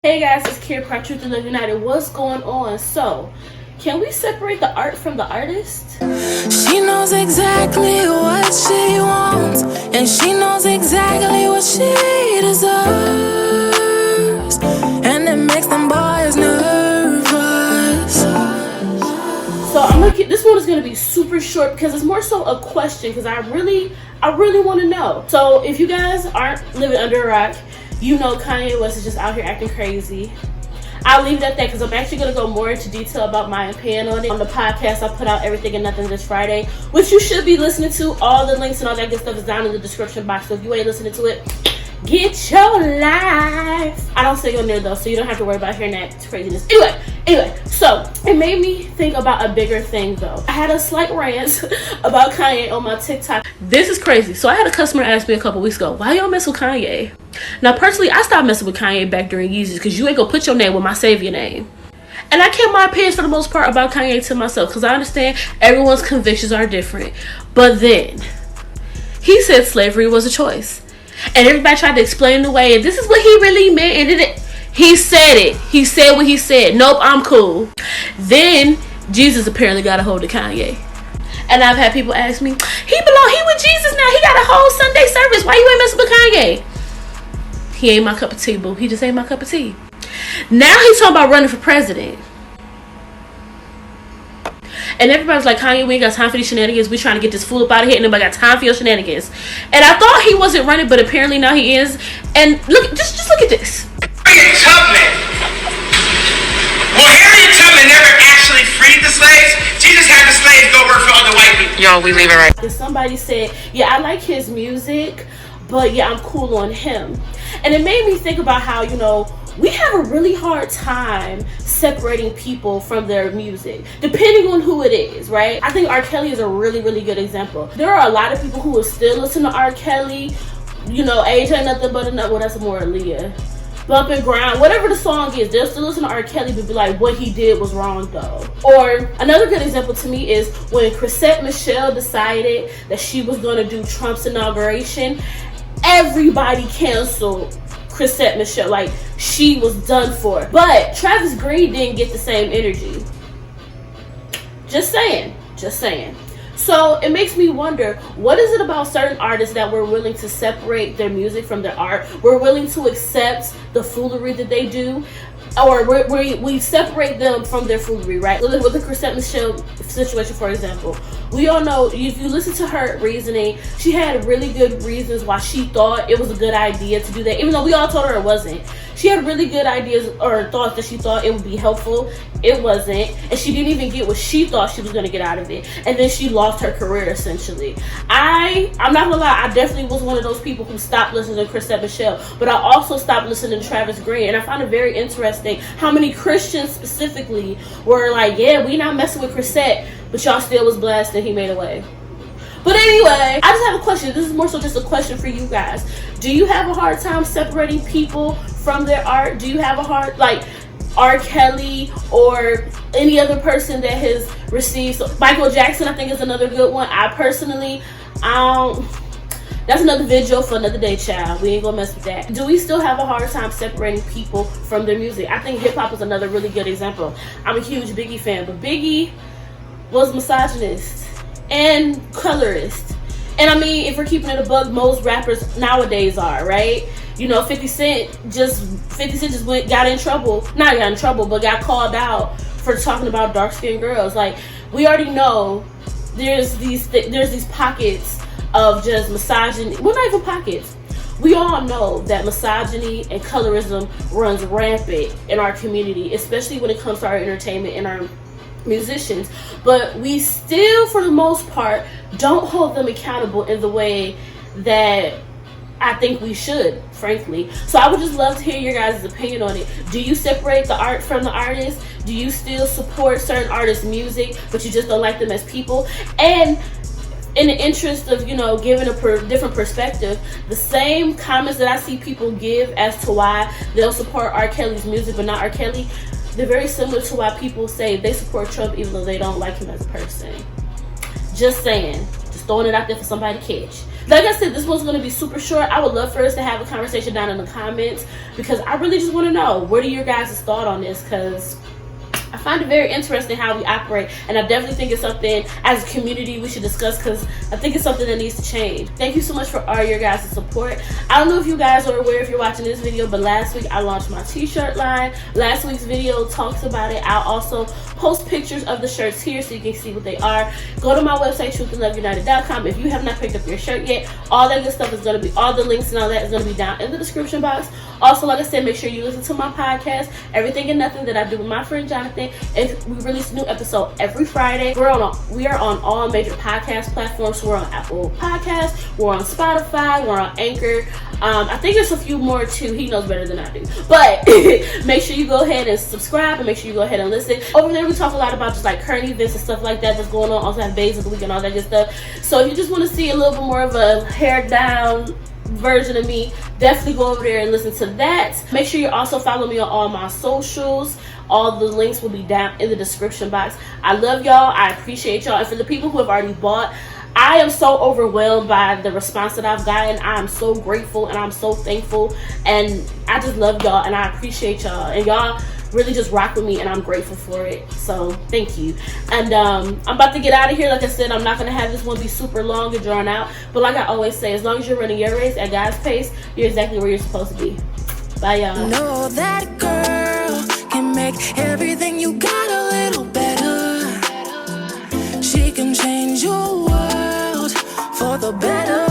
Hey guys, it's KORAH, Truth and Love United. What's going on? So, can we separate the art from the artist? She knows exactly what she wants, and she knows exactly what she deserves, and it makes them boys nervous. So this one is gonna be super short because it's more so a question because I really want to know. So if you guys aren't living under a rock, you know Kanye West is just out here acting crazy. I'll leave it at that because I'm actually going to go more into detail about my opinion on it. On the podcast, I put out Everything and Nothing this Friday, which you should be listening to. All the links and all that good stuff is down in the description box. So if you ain't listening to it, get your life. I don't sing on there though, so you don't have to worry about hearing that craziness. Anyway, so it made me think about a bigger thing though. I had a slight rant about Kanye on my TikTok. This is crazy. So I had a customer ask me a couple weeks ago, why y'all mess with Kanye? Now personally, I stopped messing with Kanye back during Yeezus because you ain't gonna put your name with my savior name. And I kept my opinions for the most part about Kanye to myself because I understand everyone's convictions are different. But then he said slavery was a choice. And everybody tried to explain it away, and this is what he really meant, and he said it. He said what he said. Nope, I'm cool. Then Jesus apparently got a hold of Kanye. And I've had people ask me, he with Jesus now. He got a whole Sunday service. Why you ain't messing with Kanye? He ain't my cup of tea, boo. He just ain't my cup of tea. Now he's talking about running for president. And everybody's like, Kanye, we ain't got time for these shenanigans. We trying to get this fool up out of here. And nobody got time for your shenanigans. And I thought he wasn't running, but apparently now he is. And look, just look at this. Harriet Tubman. Well, Harriet Tubman never actually freed the slaves. She just had the slaves go work for other white people. Yo, we leave it right. Somebody said, yeah, I like his music, but yeah, I'm cool on him. And it made me think about how, you know, we have a really hard time separating people from their music, depending on who it is, right? I think R. Kelly is a really, really good example. There are a lot of people who will still listen to R. Kelly. You know, age ain't nothing but a nut. Well, that's more Aaliyah. Bump and grind, whatever the song is, they'll still listen to R. Kelly but be like, what he did was wrong though. Or another good example to me is when Chrisette Michele decided that she was going to do Trump's inauguration, everybody canceled Chrisette Michele, like she was done for. But Travis Green didn't get the same energy. Just saying. So it makes me wonder, what is it about certain artists that we're willing to separate their music from their art? We're willing to accept the foolery that they do, or we separate them from their foolery, right? With the Chrisette Michele situation, for example, we all know, if you listen to her reasoning, she had really good reasons why she thought it was a good idea to do that, even though we all told her it wasn't. She had really good ideas or thoughts that she thought it would be helpful. It wasn't, and she didn't even get what she thought she was going to get out of it, and then she lost her career essentially. I'm not gonna lie, I definitely was one of those people who stopped listening to Chrisette Michele, but I also stopped listening to Travis Green, and I find it very interesting how many Christians specifically were like, yeah, we not messing with Chrisette, but y'all still was blessed and he made a way. But anyway, I just have a question. This is more so just a question for you guys. Do you have a hard time separating people from their art? Do you have a hard, like R. Kelly or any other person that has received, so Michael Jackson I think is another good one. I personally, that's another video for another day, child. We ain't gonna mess with that. Do we still have a hard time separating people from their music? I think hip-hop is another really good example. I'm a huge Biggie fan, but Biggie was misogynist and colorist. And I mean, if we're keeping it a bug, most rappers nowadays are, right? You know, 50 Cent just got in trouble. Not got in trouble, but got called out for talking about dark-skinned girls. Like, we already know there's these pockets of just misogyny. Well, not even pockets. We all know that misogyny and colorism runs rampant in our community, especially when it comes to our entertainment and our musicians. But we still, for the most part, don't hold them accountable in the way that I think we should, frankly. So I would just love to hear your guys' opinion on it. Do you separate the art from the artist? Do you still support certain artists' music, but you just don't like them as people? And in the interest of, you know, giving a different perspective, the same comments that I see people give as to why they'll support R. Kelly's music but not R. Kelly, they're very similar to why people say they support Trump even though they don't like him as a person. Just saying. Just throwing it out there for somebody to catch. Like I said, this one's going to be super short. I would love for us to have a conversation down in the comments, because I really just want to know, what are your guys' thoughts on this? Because I find it very interesting how we operate, and I definitely think it's something as a community we should discuss, because I think it's something that needs to change. Thank you so much for all your guys' support. I don't know if you guys are aware if you're watching this video, but last week I launched my t-shirt line. Last week's video talks about it. I'll also post pictures of the shirts here so you can see what they are. Go to my website, truthandloveunited.com. If you have not picked up your shirt yet, all that good stuff is going to be, all the links and all that is going to be down in the description box. Also, like I said, make sure you listen to my podcast, Everything and Nothing, that I do with my friend Jonathan. And we release a new episode every Friday. We are on all major podcast platforms. We're on Apple Podcasts, we're on Spotify, we're on Anchor. I think there's a few more too. He knows better than I do. But make sure you go ahead and subscribe, and make sure you go ahead and listen. Over there we talk a lot about just like current events and stuff like that that's going on. Also have days of the week and all that good stuff. So if you just want to see a little bit more of a hair down version of me, definitely go over there and listen to that. Make sure you also follow me on all my socials. All the links will be down in the description box. I love y'all. I appreciate y'all. And for the people who have already bought, I am so overwhelmed by the response that I've gotten. I am so grateful and I'm so thankful. And I just love y'all and I appreciate y'all. And y'all really just rock with me, and I'm grateful for it. So thank you. And I'm about to get out of here. Like I said, I'm not going to have this one be super long and drawn out. But like I always say, as long as you're running your race at God's pace, you're exactly where you're supposed to be. Bye, y'all. Know that girl can make everything you got a little better. She can change your world for the better.